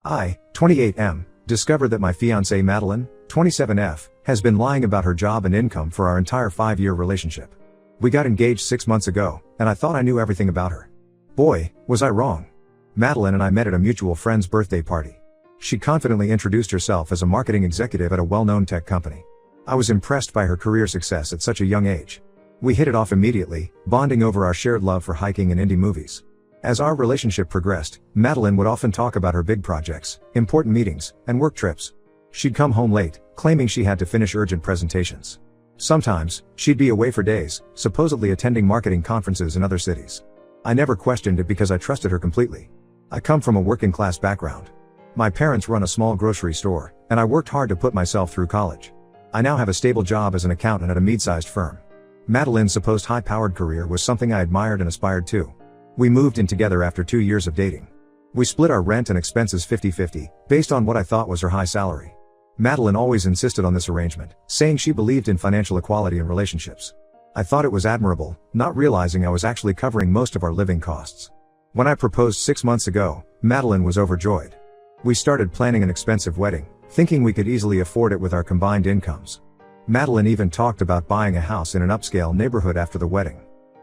I, 28M, discovered that my fiancée Madeline, 27F, has been lying about her job and income for our entire 5-year relationship. We got engaged 6 months ago, and I thought I knew everything about her. Boy, was I wrong. Madeline and I met at a mutual friend's birthday party. She confidently introduced herself as a marketing executive at a well-known tech company. I was impressed by her career success at such a young age. We hit it off immediately, bonding over our shared love for hiking and indie movies. As our relationship progressed, Madeline would often talk about her big projects, important meetings, and work trips. She'd come home late, claiming she had to finish urgent presentations. Sometimes, she'd be away for days, supposedly attending marketing conferences in other cities. I never questioned it because I trusted her completely. I come from a working-class background. My parents run a small grocery store, and I worked hard to put myself through college. I now have a stable job as an accountant at a mid-sized firm. Madeline's supposed high-powered career was something I admired and aspired to. We moved in together after 2 years of dating. We split our rent and expenses 50-50, based on what I thought was her high salary. Madeline always insisted on this arrangement, saying she believed in financial equality in relationships. I thought it was admirable, not realizing I was actually covering most of our living costs. When I proposed 6 months ago, Madeline was overjoyed. We started planning an expensive wedding, thinking we could easily afford it with our combined incomes. Madeline even talked about buying a house in an upscale neighborhood after the wedding.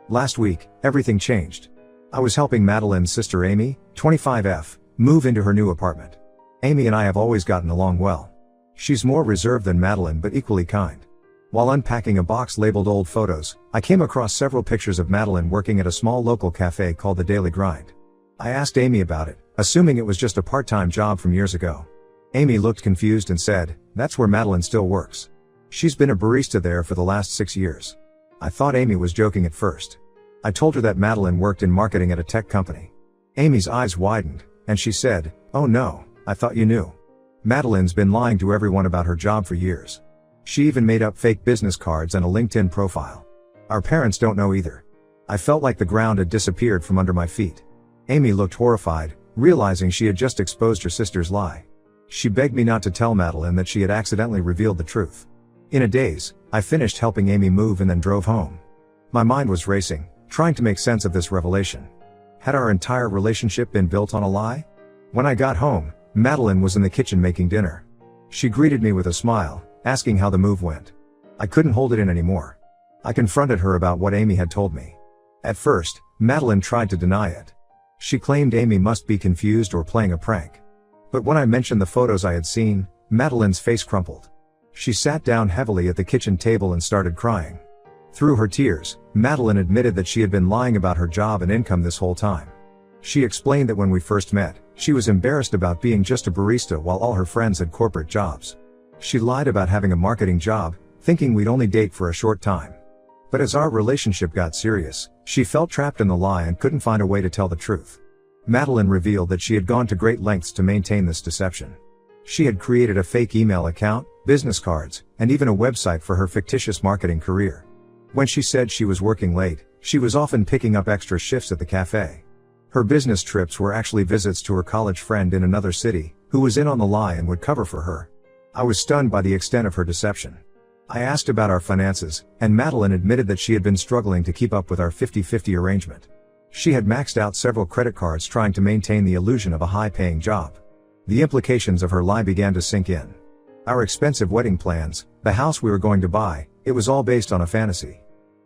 Last week, everything changed. I was helping Madeline's sister Amy, 25F, move into her new apartment. Amy and I have always gotten along well. She's more reserved than Madeline but equally kind. While unpacking a box labeled old photos, I came across several pictures of Madeline working at a small local cafe called The Daily Grind. I asked Amy about it, assuming it was just a part-time job from years ago. Amy looked confused and said, "That's where Madeline still works. She's been a barista there for the last 6 years." I thought Amy was joking at first. I told her that Madeline worked in marketing at a tech company. Amy's eyes widened, and she said, "Oh no, I thought you knew." Madeline's been lying to everyone about her job for years. She even made up fake business cards and a LinkedIn profile. Our parents don't know either. I felt like the ground had disappeared from under my feet. Amy looked horrified, realizing she had just exposed her sister's lie. She begged me not to tell Madeline that she had accidentally revealed the truth. In a daze, I finished helping Amy move and then drove home. My mind was racing, trying to make sense of this revelation. Had our entire relationship been built on a lie? When I got home, Madeline was in the kitchen making dinner. She greeted me with a smile, asking how the move went. I couldn't hold it in anymore. I confronted her about what Amy had told me. At first, Madeline tried to deny it. She claimed Amy must be confused or playing a prank. But when I mentioned the photos I had seen, Madeline's face crumpled. She sat down heavily at the kitchen table and started crying. Through her tears, Madeline admitted that she had been lying about her job and income this whole time. She explained that when we first met, she was embarrassed about being just a barista while all her friends had corporate jobs. She lied about having a marketing job, thinking we'd only date for a short time. But as our relationship got serious, she felt trapped in the lie and couldn't find a way to tell the truth. Madeline revealed that she had gone to great lengths to maintain this deception. She had created a fake email account, business cards, and even a website for her fictitious marketing career. When she said she was working late, she was often picking up extra shifts at the cafe. Her business trips were actually visits to her college friend in another city, who was in on the lie and would cover for her. I was stunned by the extent of her deception. I asked about our finances, and Madeline admitted that she had been struggling to keep up with our 50-50 arrangement. She had maxed out several credit cards trying to maintain the illusion of a high-paying job. The implications of her lie began to sink in. Our expensive wedding plans, the house we were going to buy, it was all based on a fantasy.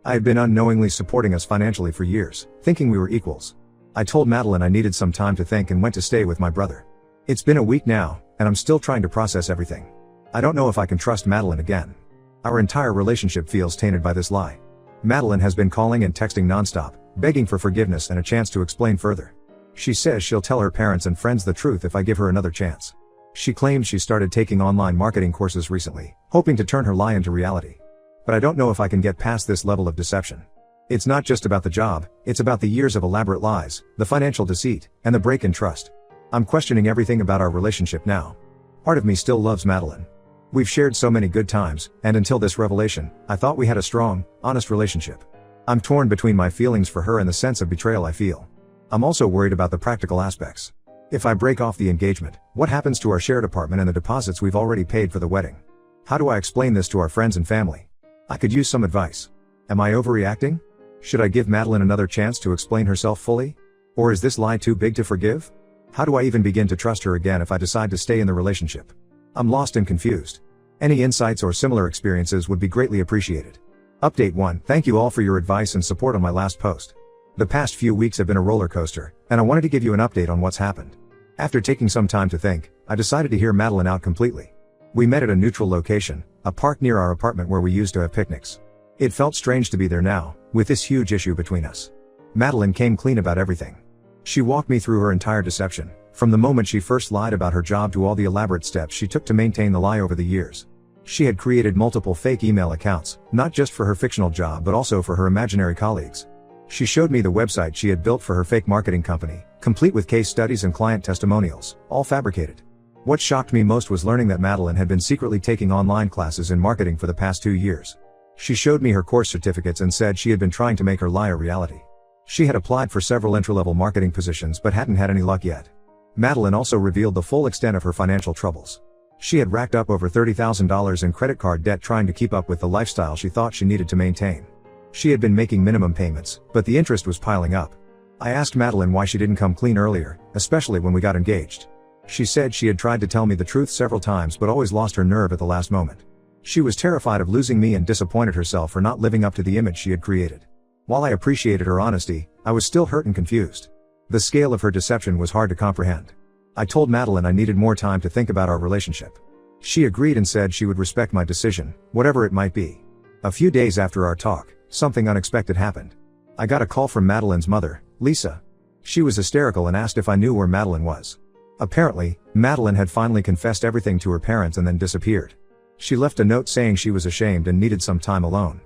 I had been unknowingly supporting us financially for years, thinking we were equals. I told Madeline I needed some time to think and went to stay with my brother. It's been a week now, and I'm still trying to process everything. I don't know if I can trust Madeline again. Our entire relationship feels tainted by this lie. Madeline has been calling and texting nonstop, begging for forgiveness and a chance to explain further. She says she'll tell her parents and friends the truth if I give her another chance. She claims she started taking online marketing courses recently, hoping to turn her lie into reality. But I don't know if I can get past this level of deception. It's not just about the job, it's about the years of elaborate lies, the financial deceit, and the break in trust. I'm questioning everything about our relationship now. Part of me still loves Madeline. We've shared so many good times, and until this revelation, I thought we had a strong, honest relationship. I'm torn between my feelings for her and the sense of betrayal I feel. I'm also worried about the practical aspects. If I break off the engagement, what happens to our shared apartment and the deposits we've already paid for the wedding? How do I explain this to our friends and family? I could use some advice. Am I overreacting? Should I give Madeline another chance to explain herself fully? Or is this lie too big to forgive? How do I even begin to trust her again if I decide to stay in the relationship? I'm lost and confused. Any insights or similar experiences would be greatly appreciated. Update 1. Thank you all for your advice and support on my last post. The past few weeks have been a roller coaster, and I wanted to give you an update on what's happened. After taking some time to think, I decided to hear Madeline out completely. We met at a neutral location, a park near our apartment where we used to have picnics. It felt strange to be there now, with this huge issue between us. Madeline came clean about everything. She walked me through her entire deception, from the moment she first lied about her job to all the elaborate steps she took to maintain the lie over the years. She had created multiple fake email accounts, not just for her fictional job but also for her imaginary colleagues. She showed me the website she had built for her fake marketing company, complete with case studies and client testimonials, all fabricated. What shocked me most was learning that Madeline had been secretly taking online classes in marketing for the past 2 years. She showed me her course certificates and said she had been trying to make her lie a reality. She had applied for several entry-level marketing positions but hadn't had any luck yet. Madeline also revealed the full extent of her financial troubles. She had racked up over $30,000 in credit card debt trying to keep up with the lifestyle she thought she needed to maintain. She had been making minimum payments, but the interest was piling up. I asked Madeline why she didn't come clean earlier, especially when we got engaged. She said she had tried to tell me the truth several times but always lost her nerve at the last moment. She was terrified of losing me and disappointed herself for not living up to the image she had created. While I appreciated her honesty, I was still hurt and confused. The scale of her deception was hard to comprehend. I told Madeline I needed more time to think about our relationship. She agreed and said she would respect my decision, whatever it might be. A few days after our talk, something unexpected happened. I got a call from Madeline's mother, Lisa. She was hysterical and asked if I knew where Madeline was. Apparently, Madeline had finally confessed everything to her parents and then disappeared. She left a note saying she was ashamed and needed some time alone.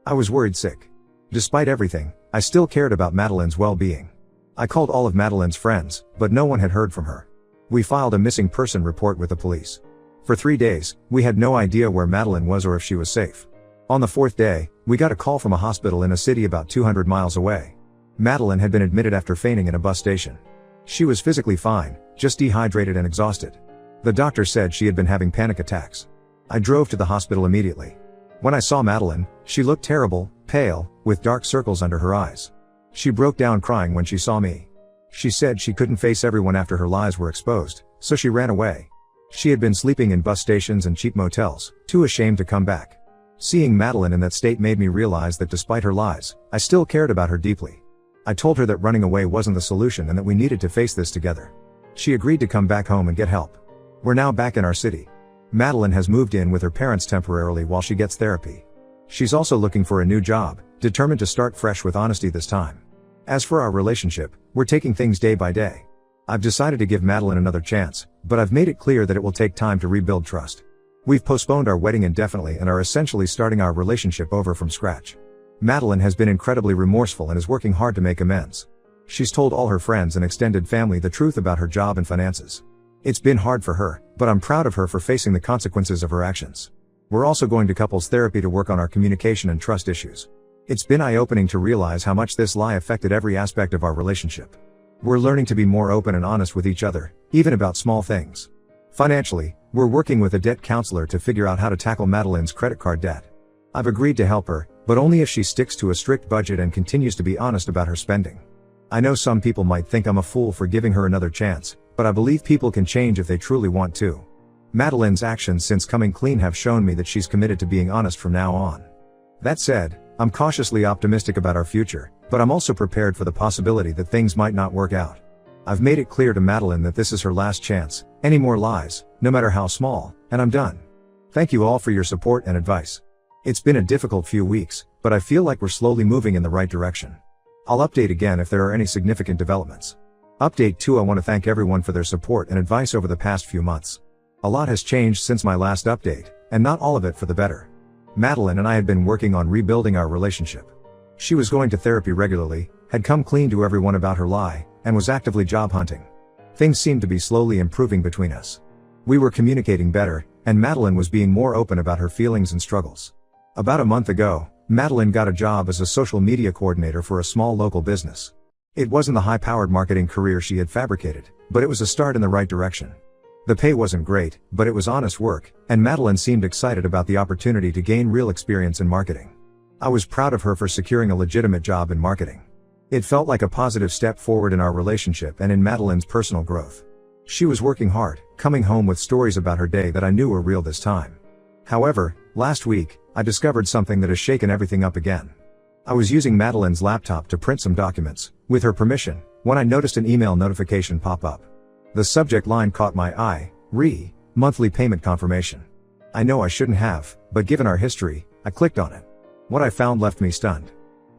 I was worried sick. Despite everything, I still cared about Madeline's well-being. I called all of Madeline's friends, but no one had heard from her. We filed a missing person report with the police. For 3 days, we had no idea where Madeline was or if she was safe. On the 4th day, we got a call from a hospital in a city about 200 miles away. Madeline had been admitted after fainting in a bus station. She was physically fine, just dehydrated and exhausted. The doctor said she had been having panic attacks. I drove to the hospital immediately. When I saw Madeline, she looked terrible, pale, with dark circles under her eyes. She broke down crying when she saw me. She said she couldn't face everyone after her lies were exposed, so she ran away. She had been sleeping in bus stations and cheap motels, too ashamed to come back. Seeing Madeline in that state made me realize that despite her lies, I still cared about her deeply. I told her that running away wasn't the solution and that we needed to face this together. She agreed to come back home and get help. We're now back in our city. Madeline has moved in with her parents temporarily while she gets therapy. She's also looking for a new job, determined to start fresh with honesty this time. As for our relationship, we're taking things day by day. I've decided to give Madeline another chance, but I've made it clear that it will take time to rebuild trust. We've postponed our wedding indefinitely and are essentially starting our relationship over from scratch. Madeline has been incredibly remorseful and is working hard to make amends. She's told all her friends and extended family the truth about her job and finances. It's been hard for her, but I'm proud of her for facing the consequences of her actions. We're also going to couples therapy to work on our communication and trust issues. It's been eye-opening to realize how much this lie affected every aspect of our relationship. We're learning to be more open and honest with each other, even about small things. Financially, we're working with a debt counselor to figure out how to tackle Madeline's credit card debt. I've agreed to help her, but only if she sticks to a strict budget and continues to be honest about her spending. I know some people might think I'm a fool for giving her another chance, but I believe people can change if they truly want to. Madeline's actions since coming clean have shown me that she's committed to being honest from now on. That said, I'm cautiously optimistic about our future, but I'm also prepared for the possibility that things might not work out. I've made it clear to Madeline that this is her last chance. Any more lies, no matter how small, and I'm done. Thank you all for your support and advice. It's been a difficult few weeks, but I feel like we're slowly moving in the right direction. I'll update again if there are any significant developments. Update 2. I want to thank everyone for their support and advice over the past few months. A lot has changed since my last update, and not all of it for the better. Madeline and I had been working on rebuilding our relationship. She was going to therapy regularly, had come clean to everyone about her lie, and was actively job hunting. Things seemed to be slowly improving between us. We were communicating better, and Madeline was being more open about her feelings and struggles. About a month ago, Madeline got a job as a social media coordinator for a small local business. It wasn't the high-powered marketing career she had fabricated, but it was a start in the right direction. The pay wasn't great, but it was honest work, and Madeline seemed excited about the opportunity to gain real experience in marketing. I was proud of her for securing a legitimate job in marketing. It felt like a positive step forward in our relationship and in Madeline's personal growth. She was working hard, coming home with stories about her day that I knew were real this time. However, last week, I discovered something that has shaken everything up again. I was using Madeline's laptop to print some documents, with her permission, when I noticed an email notification pop up. The subject line caught my eye: monthly payment confirmation. I know I shouldn't have, but given our history, I clicked on it. What I found left me stunned.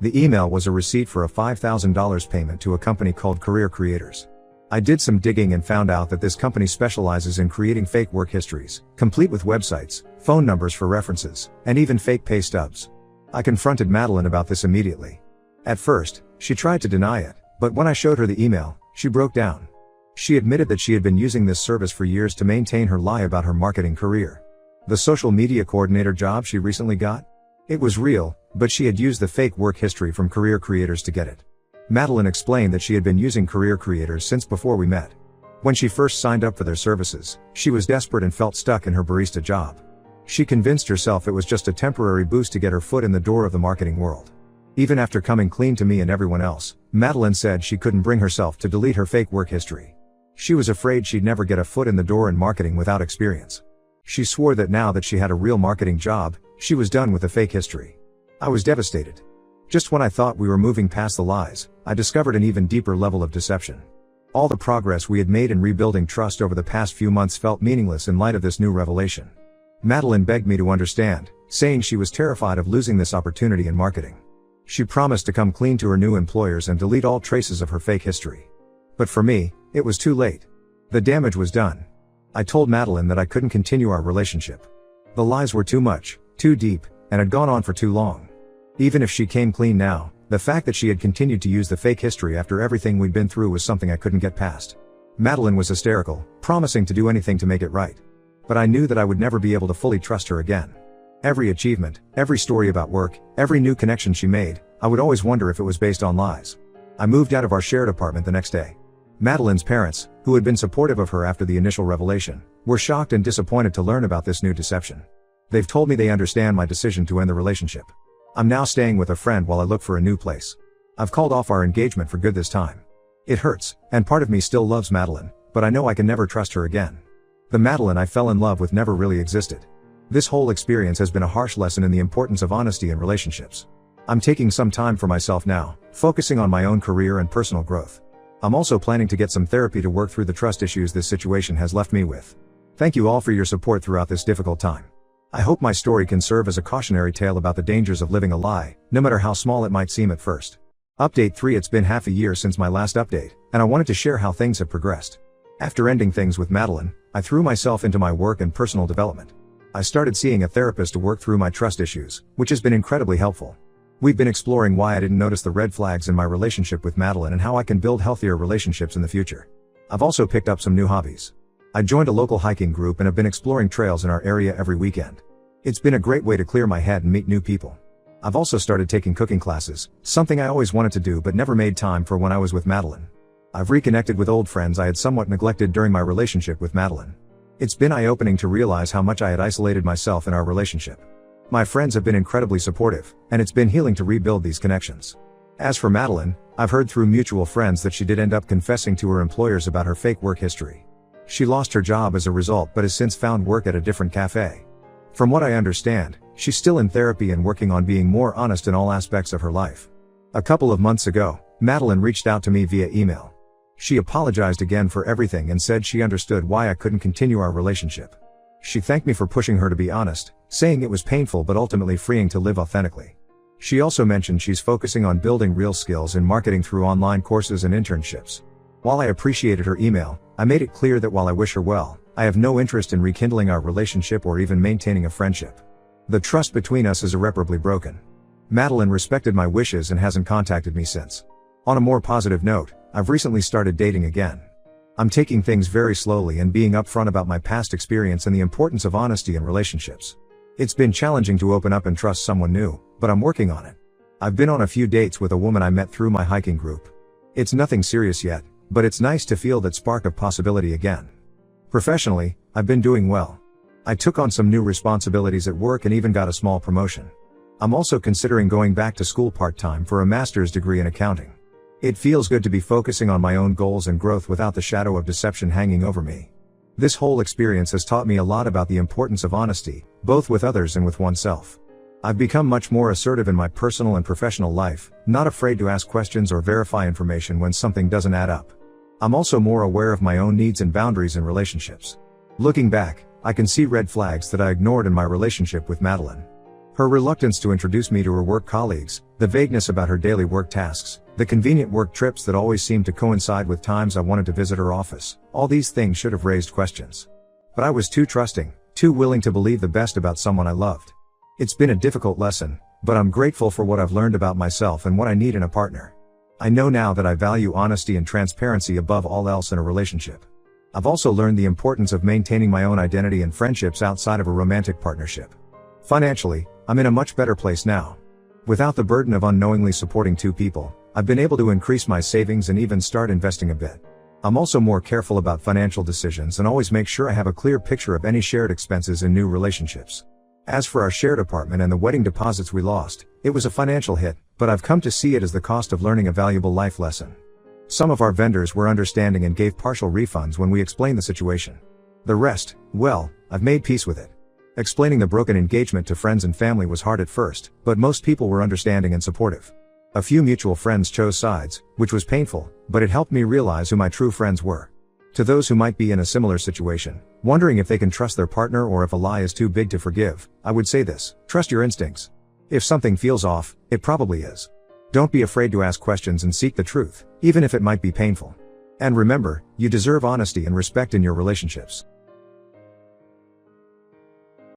The email was a receipt for a $5,000 payment to a company called Career Creators. I did some digging and found out that this company specializes in creating fake work histories, complete with websites, phone numbers for references, and even fake pay stubs. I confronted Madeline about this immediately. At first, she tried to deny it, but when I showed her the email, she broke down. She admitted that she had been using this service for years to maintain her lie about her marketing career. The social media coordinator job she recently got? It was real, but she had used the fake work history from Career Creators to get it. Madeline explained that she had been using Career Creators since before we met. When she first signed up for their services, she was desperate and felt stuck in her barista job. She convinced herself it was just a temporary boost to get her foot in the door of the marketing world. Even after coming clean to me and everyone else, Madeline said she couldn't bring herself to delete her fake work history. She was afraid she'd never get a foot in the door in marketing without experience. She swore that now that she had a real marketing job, she was done with the fake history. I was devastated. Just when I thought we were moving past the lies, I discovered an even deeper level of deception. All the progress we had made in rebuilding trust over the past few months felt meaningless in light of this new revelation. Madeline begged me to understand, saying she was terrified of losing this opportunity in marketing. She promised to come clean to her new employers and delete all traces of her fake history. But for me, it was too late. The damage was done. I told Madeline that I couldn't continue our relationship. The lies were too much, too deep, and had gone on for too long. Even if she came clean now, the fact that she had continued to use the fake history after everything we'd been through was something I couldn't get past. Madeline was hysterical, promising to do anything to make it right. But I knew that I would never be able to fully trust her again. Every achievement, every story about work, every new connection she made, I would always wonder if it was based on lies. I moved out of our shared apartment the next day. Madeline's parents, who had been supportive of her after the initial revelation, were shocked and disappointed to learn about this new deception. They've told me they understand my decision to end the relationship. I'm now staying with a friend while I look for a new place. I've called off our engagement for good this time. It hurts, and part of me still loves Madeline, but I know I can never trust her again. The Madeline I fell in love with never really existed. This whole experience has been a harsh lesson in the importance of honesty in relationships. I'm taking some time for myself now, focusing on my own career and personal growth. I'm also planning to get some therapy to work through the trust issues this situation has left me with. Thank you all for your support throughout this difficult time. I hope my story can serve as a cautionary tale about the dangers of living a lie, no matter how small it might seem at first. Update 3: It's been half a year since my last update, and I wanted to share how things have progressed. After ending things with Madeline, I threw myself into my work and personal development. I started seeing a therapist to work through my trust issues, which has been incredibly helpful. We've been exploring why I didn't notice the red flags in my relationship with Madeline and how I can build healthier relationships in the future. I've also picked up some new hobbies. I joined a local hiking group and have been exploring trails in our area every weekend. It's been a great way to clear my head and meet new people. I've also started taking cooking classes, something I always wanted to do but never made time for when I was with Madeline. I've reconnected with old friends I had somewhat neglected during my relationship with Madeline. It's been eye-opening to realize how much I had isolated myself in our relationship. My friends have been incredibly supportive, and it's been healing to rebuild these connections. As for Madeline, I've heard through mutual friends that she did end up confessing to her employers about her fake work history. She lost her job as a result but has since found work at a different cafe. From what I understand, she's still in therapy and working on being more honest in all aspects of her life. A couple of months ago, Madeline reached out to me via email. She apologized again for everything and said she understood why I couldn't continue our relationship. She thanked me for pushing her to be honest, saying it was painful but ultimately freeing to live authentically. She also mentioned she's focusing on building real skills in marketing through online courses and internships. While I appreciated her email, I made it clear that while I wish her well, I have no interest in rekindling our relationship or even maintaining a friendship. The trust between us is irreparably broken. Madeline respected my wishes and hasn't contacted me since. On a more positive note, I've recently started dating again. I'm taking things very slowly and being upfront about my past experience and the importance of honesty in relationships. It's been challenging to open up and trust someone new, but I'm working on it. I've been on a few dates with a woman I met through my hiking group. It's nothing serious yet, but it's nice to feel that spark of possibility again. Professionally, I've been doing well. I took on some new responsibilities at work and even got a small promotion. I'm also considering going back to school part-time for a master's degree in accounting. It feels good to be focusing on my own goals and growth without the shadow of deception hanging over me. This whole experience has taught me a lot about the importance of honesty, both with others and with oneself. I've become much more assertive in my personal and professional life, not afraid to ask questions or verify information when something doesn't add up. I'm also more aware of my own needs and boundaries in relationships. Looking back, I can see red flags that I ignored in my relationship with Madeline. Her reluctance to introduce me to her work colleagues, the vagueness about her daily work tasks, the convenient work trips that always seemed to coincide with times I wanted to visit her office, all these things should have raised questions. But I was too trusting, too willing to believe the best about someone I loved. It's been a difficult lesson, but I'm grateful for what I've learned about myself and what I need in a partner. I know now that I value honesty and transparency above all else in a relationship. I've also learned the importance of maintaining my own identity and friendships outside of a romantic partnership. Financially, I'm in a much better place now. Without the burden of unknowingly supporting two people, I've been able to increase my savings and even start investing a bit. I'm also more careful about financial decisions and always make sure I have a clear picture of any shared expenses in new relationships. As for our shared apartment and the wedding deposits we lost, it was a financial hit, but I've come to see it as the cost of learning a valuable life lesson. Some of our vendors were understanding and gave partial refunds when we explained the situation. The rest, well, I've made peace with it. Explaining the broken engagement to friends and family was hard at first, but most people were understanding and supportive. A few mutual friends chose sides, which was painful, but it helped me realize who my true friends were. To those who might be in a similar situation, wondering if they can trust their partner or if a lie is too big to forgive, I would say this: trust your instincts. If something feels off, it probably is. Don't be afraid to ask questions and seek the truth, even if it might be painful. And remember, you deserve honesty and respect in your relationships.